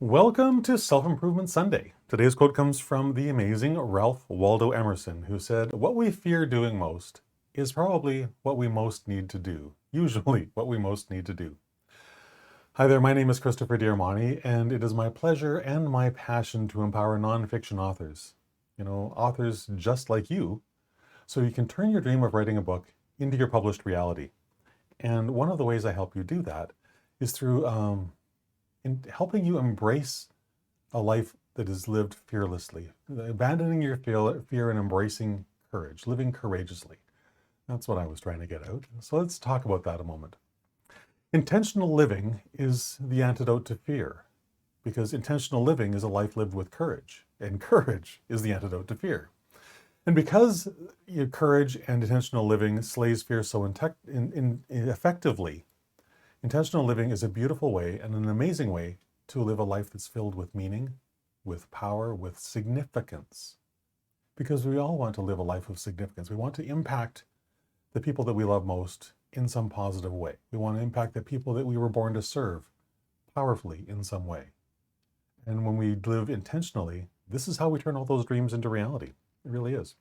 Welcome to Self-Improvement Sunday. Today's quote comes from the amazing Ralph Waldo Emerson, who said, "What we fear doing most is probably what we most need to do. Usually what we most need to do." Hi there, my name is Christopher Diarmani, and it is my pleasure and my passion to empower nonfiction authors. Authors just like you, so you can turn your dream of writing a book into your published reality. And one of the ways I help you do that is through in helping you embrace a life that is lived fearlessly, abandoning your fear and embracing courage, living courageously. That's what I was trying to get out. So let's talk about that a moment. Intentional living is the antidote to fear, because intentional living is a life lived with courage, and courage is the antidote to fear. And because courage and intentional living slays fear so effectively, intentional living is a beautiful way and an amazing way to live a life that's filled with meaning, with power, with significance. Because we all want to live a life of significance. We want to impact the people that we love most in some positive way. We want to impact the people that we were born to serve powerfully in some way. And when we live intentionally, this is how we turn all those dreams into reality. It really is.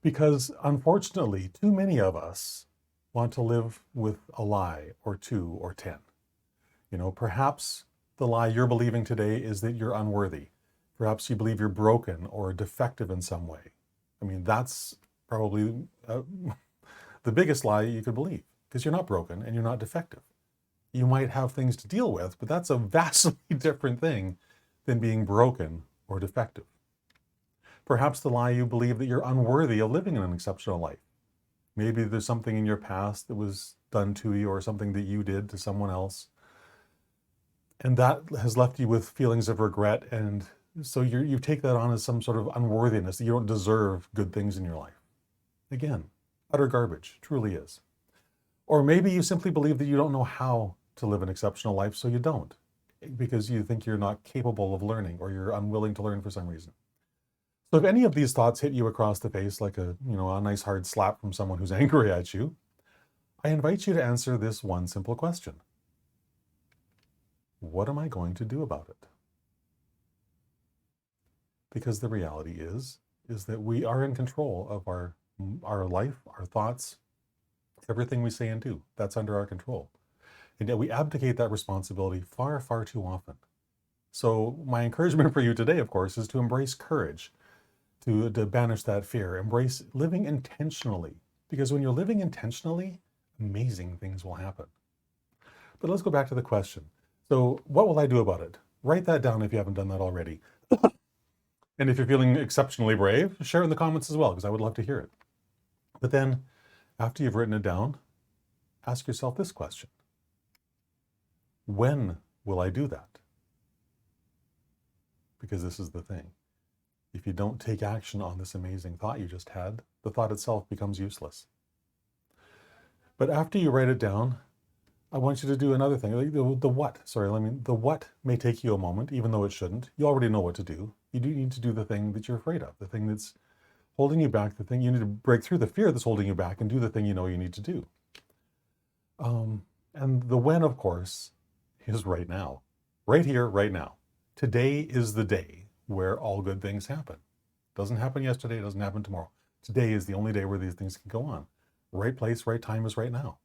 Because unfortunately, too many of us want to live with a lie or two or 10. Perhaps the lie you're believing today is that you're unworthy. Perhaps you believe you're broken or defective in some way. That's probably the biggest lie you could believe, because you're not broken and you're not defective. You might have things to deal with, but that's a vastly different thing than being broken or defective. Perhaps the lie you believe that you're unworthy of living an exceptional life. Maybe there's something in your past that was done to you or something that you did to someone else. And that has left you with feelings of regret. And so you take that on as some sort of unworthiness, that you don't deserve good things in your life. Again, utter garbage, truly is. Or maybe you simply believe that you don't know how to live an exceptional life, so you don't, because you think you're not capable of learning or you're unwilling to learn for some reason. So if any of these thoughts hit you across the face like a nice hard slap from someone who's angry at you, I invite you to answer this one simple question. What am I going to do about it? Because the reality is that we are in control of our life, our thoughts, everything we say and do. That's under our control. And yet we abdicate that responsibility far, far too often. So my encouragement for you today, of course, is to embrace courage, to banish that fear, embrace living intentionally. Because when you're living intentionally, amazing things will happen. But let's go back to the question. So what will I do about it? Write that down if you haven't done that already. And if you're feeling exceptionally brave, share it in the comments as well, because I would love to hear it. But then, after you've written it down, ask yourself this question. When will I do that? Because this is the thing. If you don't take action on this amazing thought you just had, the thought itself becomes useless. But after you write it down, I want you to do another thing. The what may take you a moment, even though it shouldn't. You already know what to do. You do need to do the thing that you're afraid of, the thing that's holding you back, the thing you need to break through the fear that's holding you back and do the thing you know you need to do. And the when, of course, is right now. Right here, right now. Today is the day where all good things happen. Doesn't happen yesterday, it doesn't happen tomorrow. Today is the only day where these things can go on. Right place, right time is right now.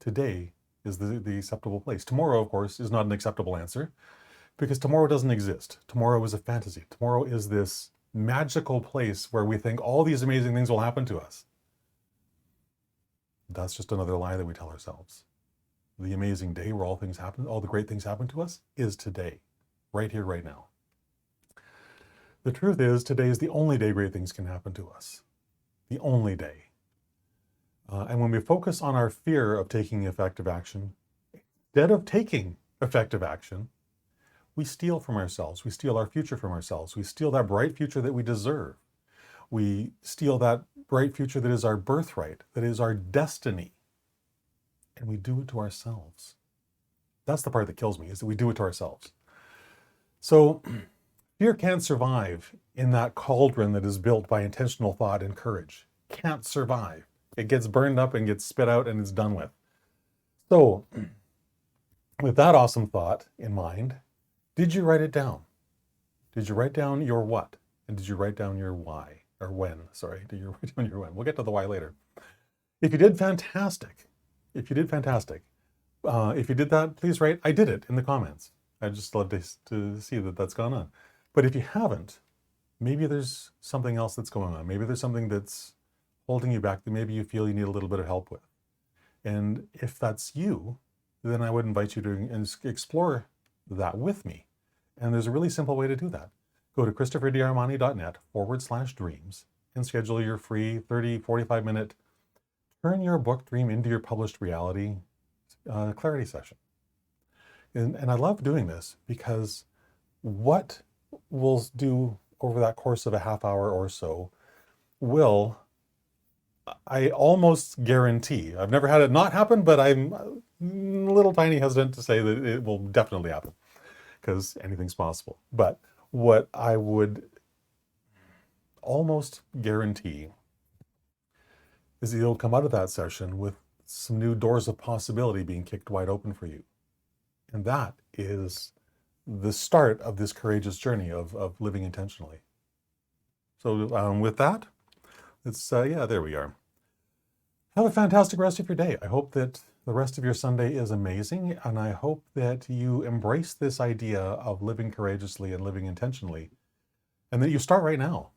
Today is the acceptable place. Tomorrow, of course, is not an acceptable answer, because tomorrow doesn't exist. Tomorrow is a fantasy. Tomorrow is this magical place where we think all these amazing things will happen to us. That's just another lie that we tell ourselves. The amazing day where all things happen, all the great things happen to us, is today. Right here, right now. The truth is, today is the only day great things can happen to us. The only day. And when we focus on our fear of taking effective action, instead of taking effective action, we steal from ourselves. We steal our future from ourselves. We steal that bright future that we deserve. We steal that bright future that is our birthright, that is our destiny. And we do it to ourselves. That's the part that kills me, is that we do it to ourselves. So fear can't survive in that cauldron that is built by intentional thought and courage. Can't survive. It gets burned up and gets spit out and it's done with. So With that awesome thought in mind, did you write it down? Did you write down your what? And did you write down your why? Or when? Sorry, did you write down your when? We'll get to the why later. If you did, fantastic. If you did, fantastic. If you did that, please write, I did it in the comments. I'd just love to see that that's gone on. But if you haven't, maybe there's something else that's going on. Maybe there's something that's holding you back that maybe you feel you need a little bit of help with. And if that's you, then I would invite you to explore that with me. And there's a really simple way to do that. Go to christopherdiarmani.net/dreams and schedule your free 30, 45-minute turn your book dream into your published reality clarity session. And I love doing this because what we'll do over that course of a half hour or so will, I almost guarantee, I've never had it not happen, but I'm a little tiny hesitant to say that it will definitely happen because anything's possible. But what I would almost guarantee is that you'll come out of that session with some new doors of possibility being kicked wide open for you. And that is the start of this courageous journey of living intentionally. So with that, it's, yeah, there we are. Have a fantastic rest of your day. I hope that the rest of your Sunday is amazing, and I hope that you embrace this idea of living courageously and living intentionally, and that you start right now.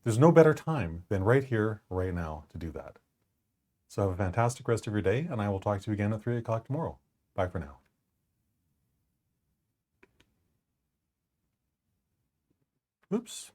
There's no better time than right here, right now to do that. So have a fantastic rest of your day, and I will talk to you again at 3 o'clock tomorrow. Bye for now. Oops.